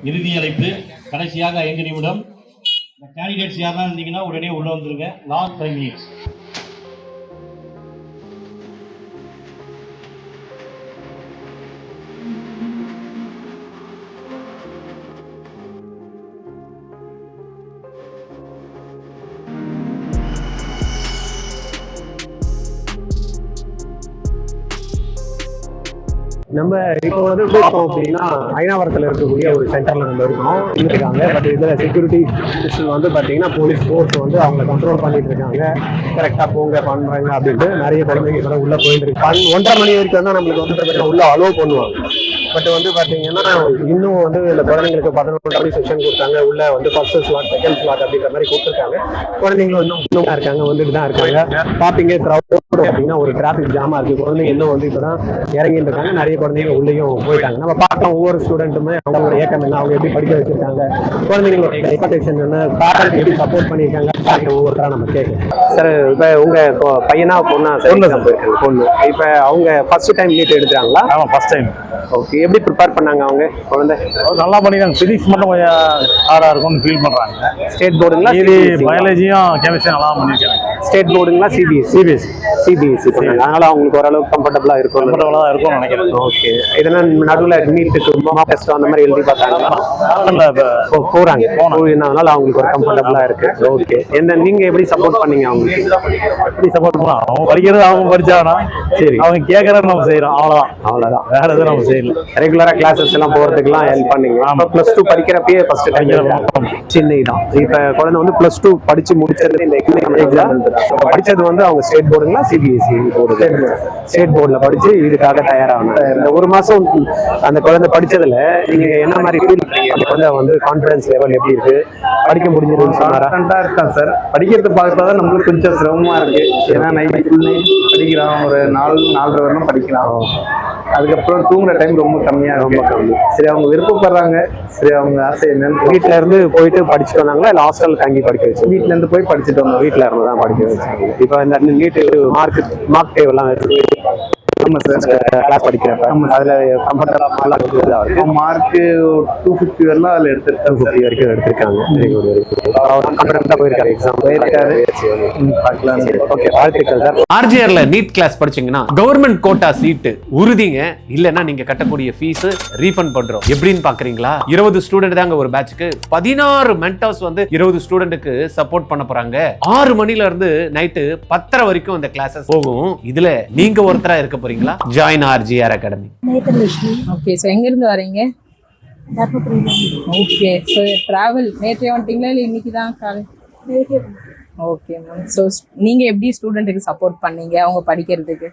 இறுதி அழைப்பு கடைசியாக 5 நிமிடம். கேண்டிடேட்ஸ் யாரெல்லாம் இருந்தீங்கன்னா உடனே உள்ள வந்துருங்க. Last 5 minutes. நம்ம இப்போ வந்து இருக்கோம் அப்படின்னா ஐநாவரத்தில் இருக்கக்கூடிய ஒரு சென்டரில் நம்ம இருக்கோம் இருக்காங்க. பட் இதில் செக்யூரிட்டி சிஸ்டம் வந்து பார்த்தீங்கன்னா போலீஸ் ஃபோர்ஸ் வந்து அவங்க கண்ட்ரோல் பண்ணிட்டு இருக்காங்க. கரெக்டாக போங்க பண்ணுறாங்க அப்படின்ட்டு நிறைய குழந்தைங்க கூட உள்ளே போயிட்டு இருக்கு. 1:30 மணி வரைக்கும் தான் நம்மளுக்கு வந்து உள்ள அலோவ் பண்ணுவாங்க. பட் வந்து பார்த்தீங்கன்னா இன்னும் வந்து இந்த குழந்தைங்களுக்கு 11 மணி செக்ஷன் கொடுத்தாங்க. உள்ள வந்து ஃபர்ஸ்ட் ஸ்லாட் செகண்ட் ஸ்லாட் அப்படின்ற மாதிரி கொடுத்துருக்காங்க. குழந்தைங்களும் இன்னும் இருக்காங்க, வந்துட்டு தான் இருக்காங்க. பார்ப்பீங்க க்ரௌட் அப்படின்னா ஒரு டிராஃபிக் ஜாமா இருக்கு. குழந்தைங்க இன்னும் வந்து இப்போதான் இறங்கிட்டு இருக்காங்க. நிறைய குழந்தைங்க உள்ளேயும் போயிட்டாங்க. நம்ம பார்த்தோம் ஒவ்வொரு ஸ்டூடெண்ட்டுமே அவங்களோட ஏக்கம் என்ன, அவங்க எப்படி படிக்க வச்சிருக்காங்க, குழந்தைங்களோட எக்ஸ்பெக்டேஷன் என்ன, பேரண்ட்ஸ் எப்படி சப்போர்ட் பண்ணியிருக்காங்க ஒவ்வொருத்தரா நம்ம கேட்கலாம். சார் இப்போ உங்க பையனா பொண்ணா? பொண்ணு. இப்போ அவங்க ஃபர்ஸ்ட் டைம் நீட் எடுக்கிறாங்களா? ஆமாம், ஃபர்ஸ்ட் டைம். ஓகே, எப்படி ப்ரிப்பேர் பண்ணாங்க அவங்க குழந்தை? நல்லா பண்ணிருக்காங்க. பிசிக்ஸ் மட்டும் கொஞ்சம் ஹார்டாக இருக்கும்னு ஃபீல் பண்ணுறாங்க. ஸ்டேட் போர்டுங்களா? பயாலஜியும் கெமிஸ்ட்ரி நல்லா பண்ணியிருக்காங்க. ஸ்டேட் போர்டுங்களா? சிபிஎஸ்சி பண்ணாங்க. அதனால அவங்களுக்கு ஓரளவுக்கு கம்ஃபர்டபுளாக இருக்கும். கம்ஃபர்டபுளாக இருக்கும்னு நினைக்கிறேன். ஓகே, இதெல்லாம் நடுவில் நீட்டுக்கு மார்க் டெஸ்ட் அந்த மாதிரி எழுதி பார்த்தாங்க. போறாங்க. அதனால அவங்களுக்கு ஒரு கம்ஃபர்டபுளாக இருக்கு. ஓகே, என்ன நீங்க எப்படி சப்போர்ட் பண்ணீங்க அவங்களுக்கு? எப்படி சப்போர்ட் பண்ணலாம்? அவங்க படிக்கிறது அவங்க படிச்சாங்கன்னா சரி, அவங்க கேட்கறத நம்ம செய்யறோம், அவ்வளோதான். வேற எதுவும் நம்ம செய்யல. ரெகுலரா கிளாஸஸ் எல்லாம் போறதுக்குலாம் ஹெல்ப் பண்ணீங்க. +2 படிக்கிறப்பயே ஃபர்ஸ்ட் டைம் சென்னை தான். இப்ப குழந்தை வந்து +2 படிச்சு முடிச்சது இந்த எக்ஸாம் படிச்சது வந்து அவங்க ஸ்டேட் போர்டுங்களா சிபிஎஸ்சி போர்டு? ஸ்டேட் போர்டுல படிச்சு இதுக்காக தயாராகணும். இந்த ஒரு மாசம் அந்த குழந்தை படிச்சதுல நீங்க என்ன மாதிரி ஃபீல் பண்ணீங்க? அந்த குழந்தை வந்து கான்ஃபிடன்ஸ் லெவல் எப்படி இருக்கு? படிக்க முடிஞ்சதுன்னு சொன்னாரா? இருக்கான் சார். படிக்கிறது பார்க்கறதான் நம்மளுக்கு கொஞ்சம் சிரமமா இருக்கு. ஏன்னா நைட் படிக்கிறான், ஒரு 4-4:30 வரணும் படிக்கிறான். அதுக்கப்புறம் தூங்குற டைம் ரொம்ப கம்மியா, ரொம்ப கம்மி. சரி, அவங்க விருப்பப்படுறாங்க. சரி, அவங்க ஆசை என்னன்னு வீட்டுல இருந்து போயிட்டு படிச்சுட்டு வந்தாங்களா இல்ல ஹாஸ்டல் தங்கி படிக்க வச்சு? வீட்டுல இருந்து போய் படிச்சுட்டு வந்தோம். வீட்டுல இருந்து தான் படிக்க வச்சாங்க. இப்போ இந்த நீட் மார்க் டேவ் எல்லாம் ஆமா சார், கிளாஸ் படிக்கிறப்ப அதுல கம்ஃபர்டபுளா இருக்கு. மார்க்கு 250 வரலாம் அதுல எடுத்திருக்காங்க. 250 வரைக்கும் எடுத்திருக்காங்க. Very good, very good. கான்ஃபிடன்ட்டா போயிருக்காரு, எக்ஸாம் போயிருக்காரு. பார்க்கலாம். ஓகே, வாழ்த்துக்கள் சார். ஆர்ஜிஆர்ல நீட் கிளாஸ் படிச்சீங்கன்னா கவர்மெண்ட் கோட்டா சீட்டு உறுதிங்க. இல்லன்னா நீங்க கட்டக்கூடிய ஃபீஸ் ரீஃபண்ட் பண்றோம். எப்படின்னு பாக்குறீங்களா? 20 ஸ்டூடெண்ட் தாங்க ஒரு பேட்ச்க்கு. 16 மென்டர்ஸ் வந்து 20 ஸ்டூடெண்ட்டுக்கு சப்போர்ட் பண்ண போறாங்க. 6 மணில இருந்து நைட்டு 10:30 வரைக்கும் அந்த கிளாஸஸ் போகும். இதுல நீங்க ஒருத்தரா இருக்க போறீங்களா? Join RGR academy. Okay, so எங்க இருந்து வரீங்க? ஓகே, சோ டிராவல் நேற்றே வந்துட்டீங்களா இல்ல இன்னைக்கு தான் காலை? Okay ma'am. ஸோ நீங்க எப்படி ஸ்டூடெண்ட்டுக்கு சப்போர்ட் பண்ணீங்க அவங்க படிக்கிறதுக்கு?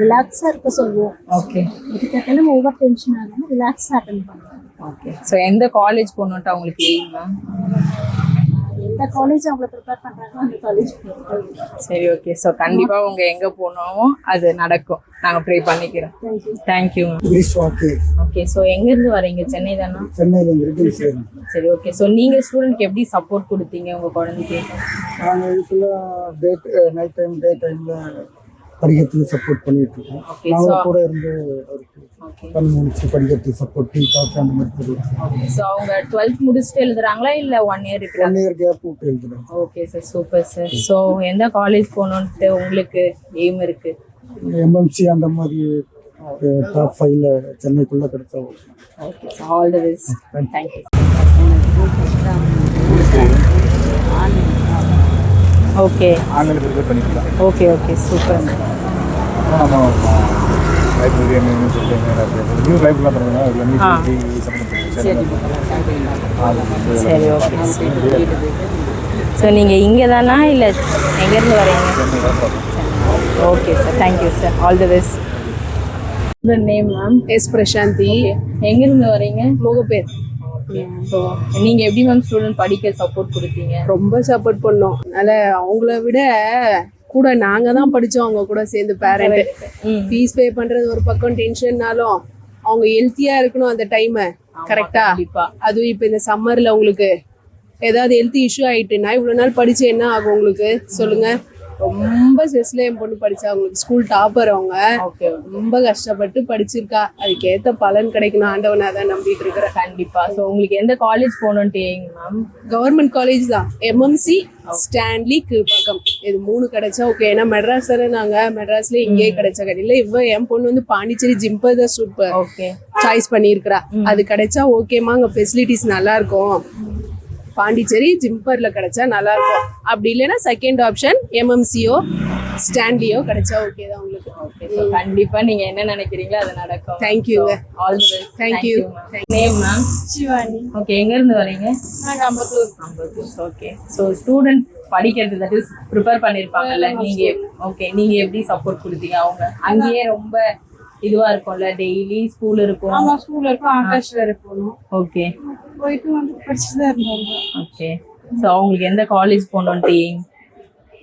ரிலாக்ஸாக இருக்க சொல்லுவோம். ஓகே, இதுக்காக நம்ம ஓவர் டென்ஷன் ஆகாமல் ரிலாக்ஸாக அட்டன் பண்ணுவோம். ஓகே. ஸோ எந்த காலேஜ் போகணுன்ட்டு அவங்களுக்கு எய்ம் மேம்? எந்த காலேஜ் அவங்கள ப்ரிப்பேர் பண்ணுறாங்களோ அந்த காலேஜ் போகிறோம். சரி, ஓகே. ஸோ கண்டிப்பாக அவங்க எங்கே போனோமோ அது நடக்கும். நாங்கள் ப்ரே பண்ணிக்கிறோம். Thank you ma'am. ஓகே, ஸோ எங்கேருந்து வரீங்க? சென்னை தானா? சென்னையிலேருந்து. சரி, ஓகே. ஸோ நீங்கள் ஸ்டூடெண்ட்க்கு எப்படி சப்போர்ட் கொடுத்தீங்க உங்கள் குழந்தைக்கு? நாங்கள் யூஸ்வலாக நைட் டைம் டே டைமில் படிக்கிறதுக்கு சப்போர்ட் பண்ணிட்டு இருக்கோம். நாங்கள் கூட இருந்து அவருக்கு படிக்கிறதுக்கு சப்போர்ட் டீ காஃபி அந்த மாதிரி போடுவோம். ஸோ அவங்க 12th முடிச்சுட்டு எழுதுறாங்களா இல்லை 1 இயர் இருக்கு? 1 இயர் கேப் விட்டு எழுதுறோம். Okay sir, super sir. So எந்த காலேஜ் போகணுன்ட்டு உங்களுக்கு எய்ம் இருக்கு? எம்என்சி அந்த மாதிரி டாப் 5ல சென்னைக்குள்ள கிடைச்சா. Okay, all the best. Thank you. Okay, online prepare பண்ணிக்கலாம். Okay, okay, super. Library new லைப்ரரிலாம் பண்ணுவாங்க. சரி, ஓகே. ஸோ நீங்கள் இங்கே தானா இல்லை எங்கேருந்து வரீங்க? Okay sir, thank you sir. All the best. உங்கள் நேம் மேம்? எஸ் பிரசாந்தி. எங்கேருந்து வரீங்க? முகப்பேர். ஸோ நீங்கள் எப்படி மேம் ஸ்டூடெண்ட் படிக்க சப்போர்ட் கொடுத்தீங்க? ரொம்ப சப்போர்ட் பண்ணோம். அதனால அவங்கள விட கூட நாங்கள் தான் படித்தோம். அவங்க கூட சேர்ந்து பேரண்ட் ஃபீஸ் பே பண்ணுறது ஒரு பக்கம் டென்ஷன்னாலும் அவங்க ஹெல்த்தியாக இருக்கணும் அந்த டைமை. கரெக்டா? அதுவும் இப்போ இந்த சம்மரில் உங்களுக்கு ஏதாவது ஹெல்த் இஷ்யூ ஆகிட்டுன்னா இவ்வளோ நாள் படித்து என்ன ஆகும் உங்களுக்கு சொல்லுங்கள்? ரொம்ப ஸ்ட்ரெஸ்ல என் பொண்ணு படிச்சா, அவங்களுக்கு ஸ்கூல் டாப்பர் அவங்க. ஓகே ரொம்ப கஷ்டப்பட்டு படிச்சிருக்கா, அதுக்கேத்த பலன் கிடைக்கணும் ஆண்டவனை அதான் நம்பிட்டு இருக்கிறேன். கண்டிப்பா. ஸோ உங்களுக்கு எந்த காலேஜ் போகணுன்ட்டு மேம்? கவர்மெண்ட் காலேஜ் தான், MMC, ஸ்டான்லி, கீழ்பாக்கம், இது 3 கிடைச்சா ஓகே. ஏன்னா மெட்ராஸ் நாங்க மெட்ராஸ்ல இங்கேயே கிடைச்சா கிடையில. என் பொண்ணு வந்து பாண்டிச்சேரி ஜிம்பர் தான் சூப்பர் ஓகே சாய்ஸ் பண்ணியிருக்கிறா. அது கிடைச்சா ஓகேமா, அங்க ஃபெசிலிட்டிஸ் நல்லா இருக்கும். பாண்டிச்சேரி ஜிம்பர்ல கிடைச்சா நல்லா இருக்கும். அப்படி இல்லைன்னா செகண்ட் ஆப்ஷன் MMCயோ ஸ்டான்லியோ கிடைச்சா ஓகே தான் உங்களுக்கு. ஓகே. ஸோ கண்டிப்பா நீங்க என்ன நினைக்கிறீங்களோ அது நடக்கும். தேங்க்யூங்க. All the best. Thank you. Name ma'am? Shivani. Okay. எங்க இருந்து வரீங்க? நாங்கள் Ambattur. Ambattur. Okay. So student படிக்கிறது தட் இஸ் ப்ரிப்பேர் பண்ணிருப்பாங்கல்ல, நீங்க ஓகே நீங்க எப்படி சப்போர்ட் கொடுத்தீங்க? அவங்க அங்கேயே ரொம்ப இதுவா இருக்கும்ல, டெய்லி ஸ்கூல் இருக்கும். ஆமாம், ஸ்கூல் இருக்கும், ஆகாஷ் வேறு போகணும். ஓகே. போயிட்டு வந்து படிச்சுட்டு தான் இருந்தாங்க. ஓகே. ஸோ அவங்களுக்கு எந்த காலேஜ் போகணுன்ட்டு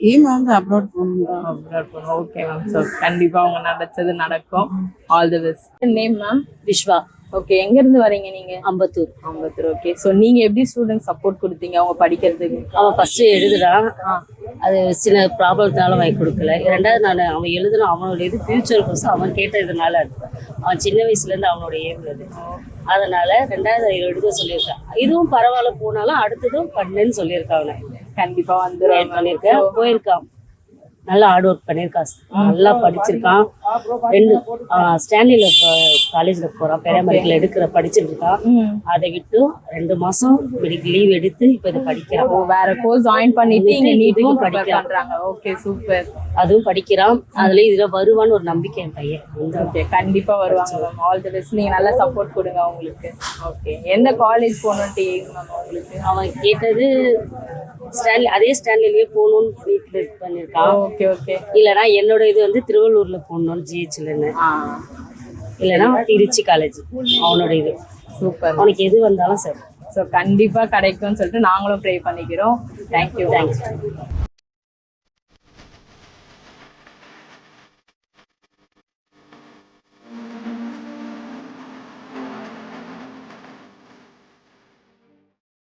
ஏம் வந்து அப்ராட் போகணும் தான். அப்ராட் போகணும். Okay ma'am. ஸோ கண்டிப்பா அவங்க நினைச்சது நடக்கும். All the best. Name ma'am? Vishwa. Okay. எங்க இருந்து வரீங்க நீங்க? அம்பத்தூர். அம்பத்தூர். ஓகே. ஸோ நீங்க எப்படி ஸ்டூடெண்ட் சப்போர்ட் கொடுத்தீங்க அவங்க படிக்கிறதுக்கு? அவன் ஃபர்ஸ்ட் எழுதுறான், அது சில ப்ராப்ளத்தினால வாங்கி கொடுக்கல. 2வது அவன் எழுதுனா அவனோட இது ஃபியூச்சருக்கோசம் அவன் கேட்டதுனால அவன் சின்ன வயசுலேருந்து அவனோட ஏம் அது. அதனால 2வது எழுத சொல்லியிருக்கான். இதுவும் பரவாயில்ல, போனாலும் அடுத்ததும் பண்ணுன்னு சொல்லியிருக்காங்க. கண்டிப்பா வந்துடும் பண்ணியிருக்கேன், போயிருக்கான். நல்லா ஹார்ட் ஒர்க் பண்ணியிருக்கான், நல்லா படிச்சிருக்கான். 2 ஸ்டான்லியில் காலேஜில் போகிறான், பேராமெடிக்கல் படிச்சுட்டு இருக்கான். அதை விட்டு 2 மாதம் மெடிக்கல் லீவ் எடுத்து இப்போ இதை படிக்கிறான். வேற கோர்ஸ் ஜாயின் பண்ணிட்டு இங்க இதுவும் படிக்கிறாங்க. Okay super. அதுவும் படிக்கிறான். அதுல இதுல வருவான்னு ஒரு நம்பிக்கை என் பையன். ஓகே கண்டிப்பா வருவாங்க மேம். All the best. நீங்க நல்லா சப்போர்ட் கொடுங்க அவங்களுக்கு. ஓகே. எந்த காலேஜ் போகணுன்ட்டு மேம் உங்களுக்கு? அவன் கேட்டது ஸ்டான்லி, அதே ஸ்டான்லிலேயே போகணும்னு வீட்டில் பண்ணியிருக்கான். Okay okay. இல்லைனா என்னோட இது வந்து திருவள்ளூர்ல போகணும்னு GHலன்னு, இல்லைன்னா திருச்சி காலேஜ் அவனோட இது. சூப்பர். அவனுக்கு எது வந்தாலும் சரி. ஸோ கண்டிப்பா கிடைக்கும்னு சொல்லிட்டு நாங்களும் ப்ரே பண்ணிக்கிறோம். தேங்க்யூ.